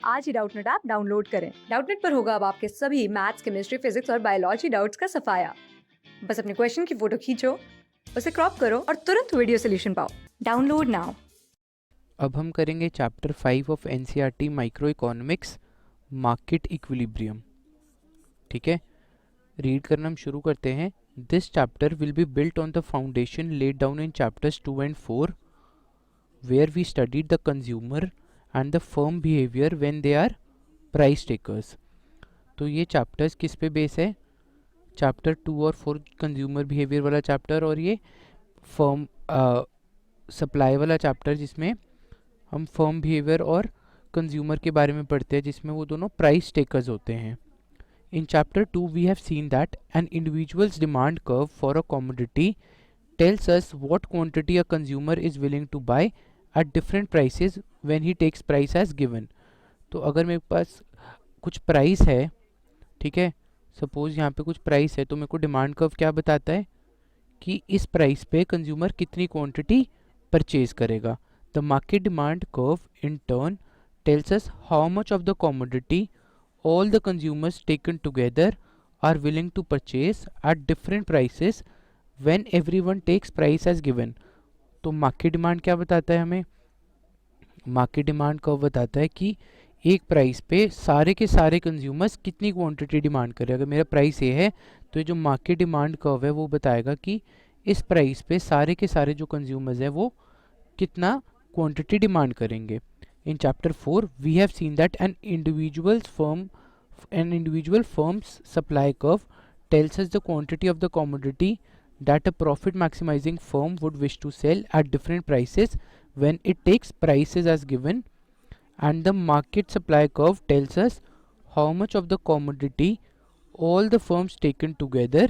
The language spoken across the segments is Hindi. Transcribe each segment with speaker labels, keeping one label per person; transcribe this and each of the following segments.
Speaker 1: आज ही डाउटनेट ऐप डाउनलोड करें। डाउटनेट पर होगा अब आपके सभी मैथ्स, केमिस्ट्री, फिजिक्स और बायोलॉजी डाउट्स का सफाया। बस अपने क्वेश्चन की फोटो खींचो, उसे क्रॉप करो और तुरंत वीडियो सोल्यूशन पाओ। Download now.
Speaker 2: अब हम करेंगे chapter 5 of NCERT micro economics, market equilibrium. ठीक है, रीड करना हम शुरू करते हैं। This chapter will be built on the foundation laid down in chapters 2 and 4 where we studied the consumer and the firm behaviour when they are price takers. तो ये चैप्टर्स किस पे बेस है? चैप्टर 2 और 4 कंज्यूमर बिहेवियर वाला चैप्टर, और ये फर्म सप्लाई वाला चैप्टर जिसमें हम फर्म बिहेवियर और कंज्यूमर के बारे में पढ़ते हैं, जिसमें वो दोनों प्राइस टेकर्स होते हैं। In chapter 2 we have seen that an individual's demand curve for a commodity tells us what quantity a consumer is willing to buy at different prices when he takes price as given. तो अगर मेरे पास कुछ प्राइस है, ठीक है, सपोज यहाँ पे कुछ प्राइस है, तो मेरे को डिमांड कर्व क्या बताता है कि इस प्राइस पे कंज्यूमर कितनी क्वांटिटी परचेज करेगा। The market demand curve in turn tells us how much of the commodity all the consumers taken together are willing to purchase at different prices when everyone takes price as given. तो मार्केट डिमांड क्या बताता है हमें? मार्केट डिमांड कर्व बताता है कि एक प्राइस पे सारे के सारे कंज्यूमर्स कितनी क्वांटिटी डिमांड कर रहे हैं। अगर मेरा प्राइस ये है तो ये जो मार्केट डिमांड कर्व है वो बताएगा कि इस प्राइस पे सारे के सारे जो कंज्यूमर्स हैं वो कितना क्वांटिटी डिमांड करेंगे। In chapter 4 we have seen that an individual firm's supply curve tells us the quantity of the commodity that a profit maximizing firm would wish to sell at different prices when it takes prices as given, and the market supply curve tells us how much of the commodity all the firms taken together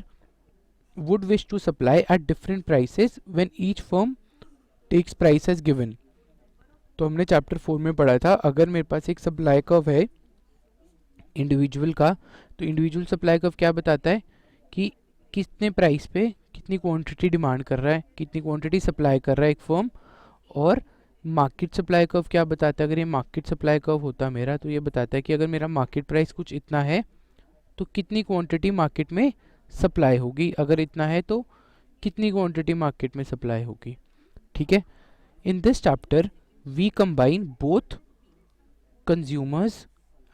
Speaker 2: would wish to supply at different prices when each firm takes price as given. तो हमने चैप्टर 4 में पढ़ा था, अगर मेरे पास एक सप्लाई कर्व है इंडिविजुअल का, तो इंडिविजुअल सप्लाई कर्व क्या बताता है कि कितने प्राइस पे कितनी क्वांटिटी डिमांड कर रहा है, कितनी क्वांटिटी सप्लाई कर रहा है एक फर्म। और मार्केट सप्लाई कर्व क्या बताता है? अगर ये मार्केट सप्लाई कर्व होता मेरा, तो ये बताता है कि अगर मेरा मार्केट प्राइस कुछ इतना है तो कितनी क्वांटिटी मार्केट में सप्लाई होगी, अगर इतना है तो कितनी क्वांटिटी मार्केट में सप्लाई होगी। ठीक है, in this chapter we combine both consumers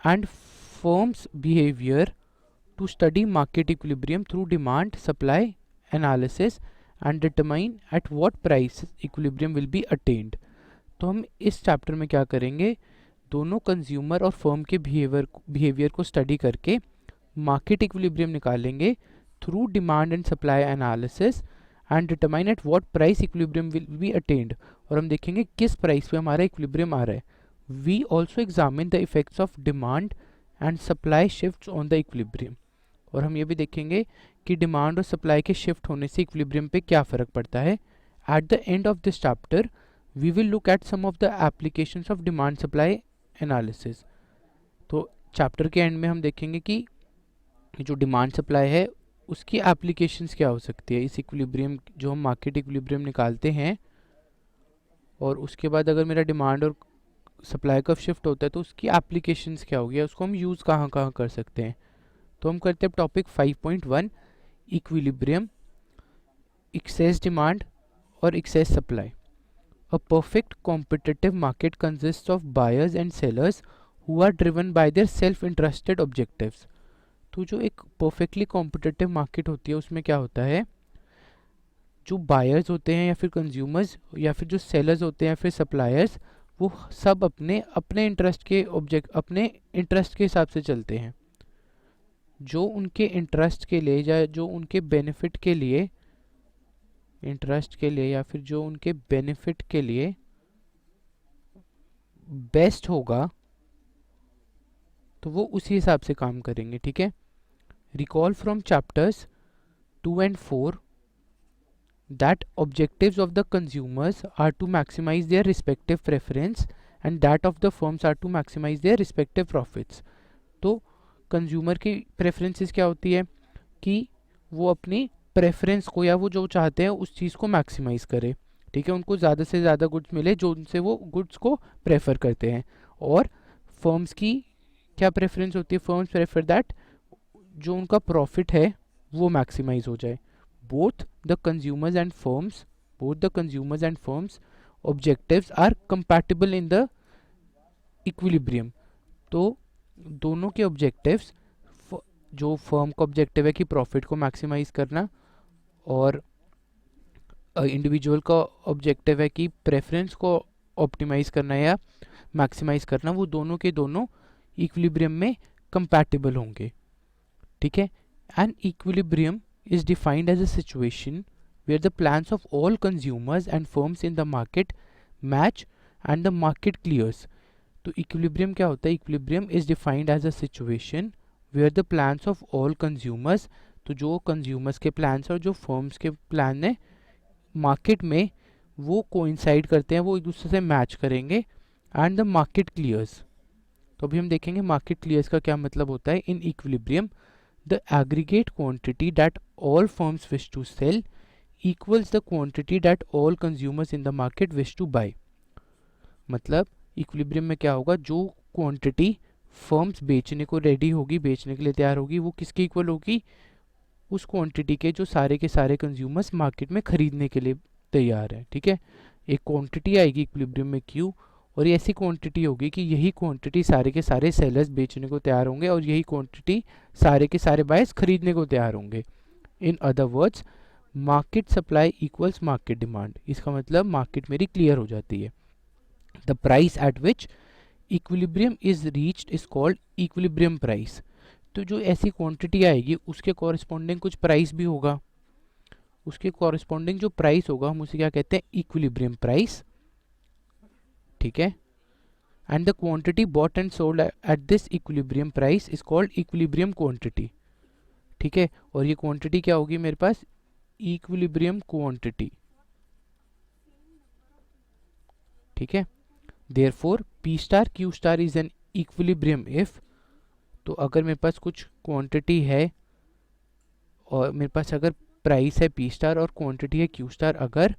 Speaker 2: and firms behavior to study market equilibrium through demand supply analysis and determine at what price equilibrium will be attained. तो हम इस चैप्टर में क्या करेंगे, दोनों कंज्यूमर और फर्म के बिहेवियर को स्टडी करके मार्केट इक्विलिब्रियम निकालेंगे through demand and supply analysis and determine at what price equilibrium will be attend. और हम देखेंगे किस प्राइस पे हमारा इक्विलिब्रियम आ रहा है। We also examine the effects of demand and supply shifts on the equilibrium. और हम ये भी देखेंगे कि डिमांड और सप्लाई के शिफ्ट होने से इक्विलिब्रियम पे क्या फ़र्क पड़ता है। At the end of this chapter we will look at some of the applications of demand supply analysis. तो चैप्टर के एंड में हम देखेंगे कि जो डिमांड सप्लाई है उसकी एप्लीकेशंस क्या हो सकती है इस इक्विलिब्रियम, जो हम मार्केट इक्विलिब्रियम निकालते हैं। और उसके बाद अगर मेरा डिमांड और सप्लाई का शिफ्ट होता है तो उसकी एप्लीकेशंस क्या होगी, उसको हम यूज़ कहाँ कहाँ कर सकते हैं। तो हम करते हैं टॉपिक 5.1 इक्विलिब्रियम, एक्सेस डिमांड और excess supply. A perfect competitive market consist of buyers and sellers who are driven by their self interested objectives. तो जो एक परफेक्टली कॉम्पिटिटिव मार्केट होती है उसमें क्या होता है, जो बायर्स होते हैं या फिर कंज्यूमर्स या फिर जो सेलर्स होते हैं या फिर सप्लायर्स, वो सब अपने अपने इंटरेस्ट के हिसाब से चलते हैं। जो उनके इंटरेस्ट के लिए या जो उनके बेनिफिट के लिए, इंटरेस्ट के लिए या फिर जो उनके बेनिफिट के लिए बेस्ट होगा तो वो उसी हिसाब से काम करेंगे। ठीक है, recall from chapters 2 and 4 that objectives of the consumers are to maximize their respective preference and that of the firms are to maximize their respective profits. तो कंज्यूमर की प्रेफरेंसेस क्या होती है कि वो अपनी प्रेफरेंस को या वो जो चाहते हैं उस चीज़ को मैक्सिमाइज करे। ठीक है, उनको ज़्यादा से ज़्यादा गुड्स मिले जो उनसे वो गुड्स को प्रेफर करते हैं। और फर्म्स की क्या प्रेफरेंस होती है, फर्म्स प्रेफर दैट जो उनका प्रॉफिट है वो मैक्सिमाइज हो जाए. Both the consumers and firms objectives are compatible in the equilibrium. तो दोनों के ऑब्जेक्टिव्स, जो फर्म का ऑब्जेक्टिव है कि प्रॉफिट को मैक्सिमाइज करना और इंडिविजुअल का ऑब्जेक्टिव है कि प्रेफरेंस को ऑप्टिमाइज करना या मैक्सिमाइज करना, वो दोनों के दोनों इक्विलिब्रियम में कंपैटिबल होंगे. ठीक है. An equilibrium is defined as a situation where the plans of all consumers and firms in the market match and the market clears. तो इक्विलिब्रियम क्या होता है? Equilibrium is defined as a situation where the plans of all consumers, तो जो कंज्यूमर्स के प्लान्स और जो फर्म्स के प्लान है मार्केट में वो कोइंसाइड करते हैं, वो एक दूसरे से मैच करेंगे. एंड द मार्केट क्लियर्स, तो अभी हम देखेंगे मार्केट क्लियर्स का क्या मतलब होता है. In equilibrium the aggregate quantity that all firms wish to sell equals the quantity that all consumers in the market wish to buy. मतलब इक्विलिब्रियम में क्या होगा, जो क्वांटिटी फर्म्स बेचने को रेडी होगी, बेचने के लिए तैयार होगी, वो किसके इक्वल होगी? उस क्वांटिटी के जो सारे के सारे कंज्यूमर्स मार्केट में खरीदने के लिए तैयार है. ठीक है. एक क्वांटिटी आएगी इक्विलिब्रियम में Q, और ये ऐसी क्वांटिटी होगी कि यही क्वांटिटी सारे के सारे सेलर्स बेचने को तैयार होंगे और यही क्वांटिटी सारे के सारे बायर्स खरीदने को तैयार होंगे. In other words market supply equals market demand. इसका मतलब मार्केट मेरी क्लियर हो जाती है. The price at which equilibrium is reached is called equilibrium price. तो जो ऐसी क्वांटिटी आएगी उसके कॉरस्पॉन्डिंग कुछ प्राइस भी होगा, उसके कॉरस्पॉन्डिंग जो प्राइस होगा हम उसे क्या कहते हैं? Equilibrium price. ठीक है. And the quantity bought and sold at this equilibrium price is called equilibrium quantity. ठीक है. और ये क्वांटिटी क्या होगी मेरे पास? Equilibrium quantity. ठीक है. Therefore P star Q star is an equilibrium if, तो अगर मेरे पास कुछ क्वांटिटी है और मेरे पास अगर प्राइस है P स्टार और क्वांटिटी है Q स्टार, अगर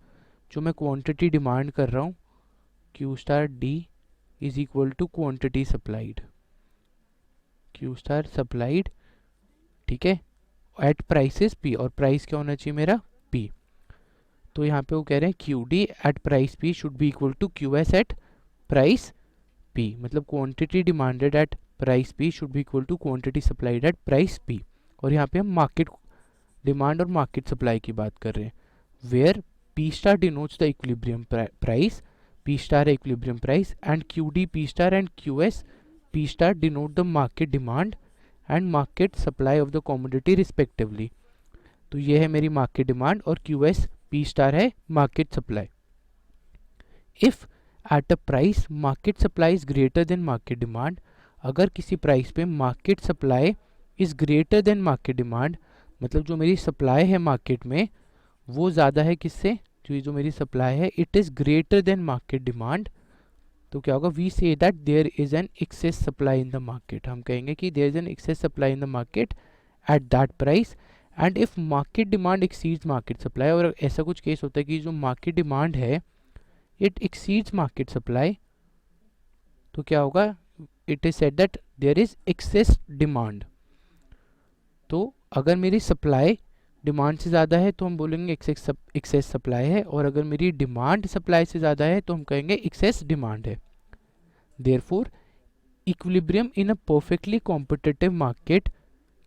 Speaker 2: जो मैं क्वांटिटी डिमांड कर रहा हूँ Q star D is equal to quantity supplied, Q star supplied. ठीक है. एट प्राइसेस P, और प्राइस क्या होना चाहिए मेरा? P. तो यहाँ पे वो कह रहे हैं QD at price P should be equal to QS at price P. मतलब quantity demanded at price P should be equal to quantity supplied at price P. और यहाँ पे हम मार्केट डिमांड और मार्केट सप्लाई की बात कर रहे हैं. Where P star denotes the equilibrium price, P star है equilibrium price, and QD P star and QS P star denote the market demand and market supply of the commodity respectively. तो ये है मेरी मार्केट डिमांड और QS P स्टार है market supply. If at a price market supply is greater than market demand, अगर किसी प्राइस पे market supply is greater than market demand, मतलब जो मेरी सप्लाई है मार्केट में वो ज़्यादा है किससे? जो मेरी सप्लाई है it is greater than market demand. तो क्या होगा? We say that there is an excess supply in the market. हम कहेंगे कि there is an excess supply in the market at that price. And if market demand exceeds market supply, और ऐसा कुछ केस होता है कि जो मार्केट डिमांड है इट एक्सीड्स मार्केट सप्लाई, तो क्या होगा? It is said that there is excess demand. तो अगर मेरी सप्लाई डिमांड से ज़्यादा है तो हम बोलेंगे एक्सेस सप्लाई है, और अगर मेरी डिमांड सप्लाई से ज़्यादा है तो हम कहेंगे एक्सेस डिमांड है. Therefore equilibrium in a perfectly competitive market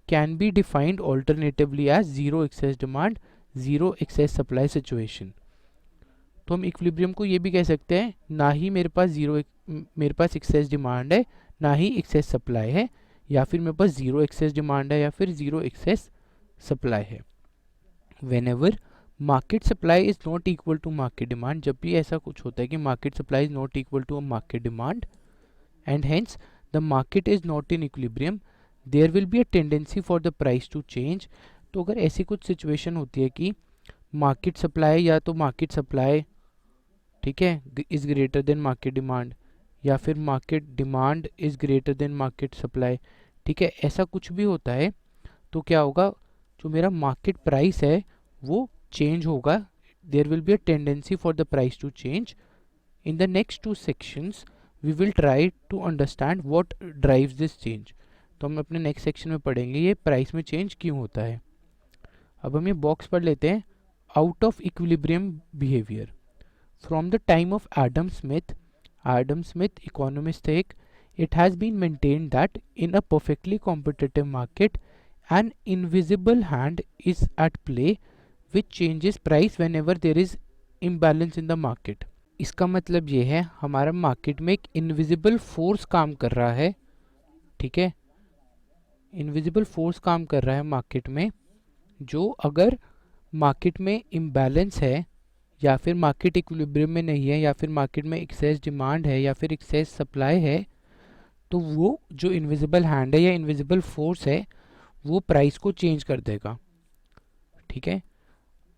Speaker 2: can be defined alternatively as zero excess demand zero excess supply situation. तो हम इक्विलिब्रियम को ये भी कह सकते हैं, ना ही मेरे पास एक्सेस डिमांड है ना ही एक्सेस सप्लाई है, या फिर मेरे पास जीरो एक्सेस डिमांड है या फिर जीरो एक्सेस सप्लाई है. whenever market supply is not equal to market demand, जब भी ऐसा कुछ होता है कि market supply is not equal to a market demand and hence the market is not in equilibrium, there will be a tendency for the price to change. तो अगर ऐसी कुछ situation होती है कि market supply या तो market supply ठीक है is greater than market demand, या फिर market demand is greater than market supply, ठीक है, ऐसा कुछ भी होता है तो क्या होगा? जो मेरा मार्केट प्राइस है वो चेंज होगा. There will be a tendency for the price to change. In the next two sections we will try to understand what drives this change. तो हम अपने नेक्स्ट सेक्शन में पढ़ेंगे ये प्राइस में चेंज क्यों होता है। अब हम ये बॉक्स पढ़ लेते हैं। Out of equilibrium behaviour. From the time of Adam Smith economist थे एक, it has been maintained that in a perfectly competitive market an invisible hand is at play which changes price whenever there is imbalance in the market। इसका मतलब ये है हमारा मार्केट में एक इनविजिबल फोर्स काम कर रहा है, ठीक है, इनविजिबल फोर्स काम कर रहा है मार्केट में, जो अगर मार्केट में इम्बैलेंस है या फिर मार्केट इक्विलिब्रियम में नहीं है या फिर मार्केट में एक्सेस डिमांड है या फिर एक्सेस सप्लाई है, तो वो जो इनविजिबल हैंड है या इनविजिबल फोर्स है वो प्राइस को चेंज कर देगा, ठीक है।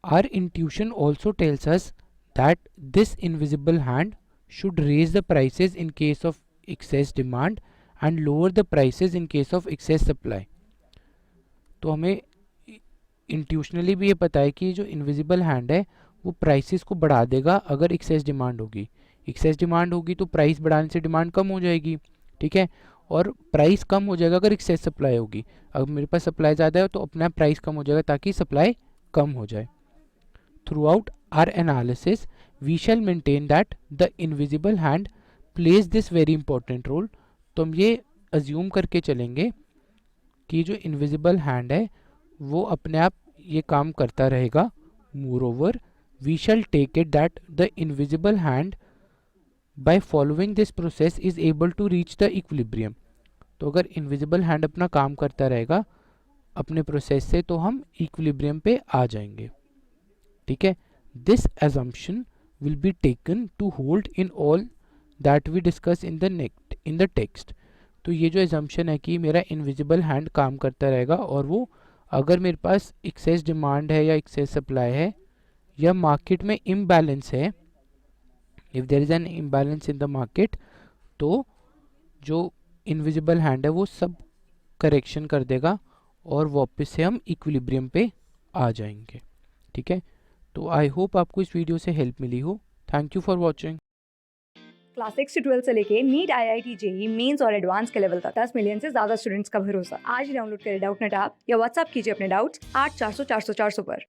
Speaker 2: Our intuition also tells us that this invisible hand should raise the prices in case of excess demand and lower the prices in case of excess supply. तो हमें इंट्यूशनली भी ये पता है कि जो इनविजिबल हैंड है वो प्राइसेस को बढ़ा देगा अगर एक्सेस डिमांड होगी। एक्सेस डिमांड होगी तो प्राइस बढ़ाने से डिमांड कम हो जाएगी, ठीक है, और प्राइस कम हो जाएगा अगर एक्सेस सप्लाई होगी। अगर मेरे पास सप्लाई ज़्यादा है तो अपना प्राइस कम हो जाएगा ताकि सप्लाई कम हो जाए। Throughout our analysis we shall maintain that the invisible hand plays this very important role. तो हम ये अज्यूम करके चलेंगे कि जो इनविजिबल हैंड है वो अपने आप ये काम करता रहेगा। Moreover we shall take it that the invisible hand by following this process is able to reach the equilibrium। तो अगर इनविजिबल हैंड अपना काम करता रहेगा अपने प्रोसेस से तो हम इक्विलिब्रियम पे आ जाएंगे, ठीक है। This assumption will be taken to hold in all that we discuss in the text। तो ये जो assumption है कि मेरा इनविजिबल हैंड काम करता रहेगा और वो अगर मेरे पास एक्सेस डिमांड है या एक्सेस सप्लाई है या मार्केट में इम्बैलेंस है, if there is an imbalance in the market, तो जो इनविजिबल हैंड है वो सब करेक्शन कर देगा और वापस से हम इक्विलिब्रियम पे आ जाएंगे, ठीक है। तो आई होप आपको इस वीडियो से हेल्प मिली हो। Thank you for watching.
Speaker 1: Class 6 से 12 से लेके नीट, IIT, जेई मेंस और एडवांस के लेवल तक 10 मिलियन से ज्यादा स्टूडेंट्स का भरोसा। आज ही डाउनलोड करें डाउटनेट ऐप या व्हाट्सएप कीजिए अपने डाउट्स 8400 400 400 पर।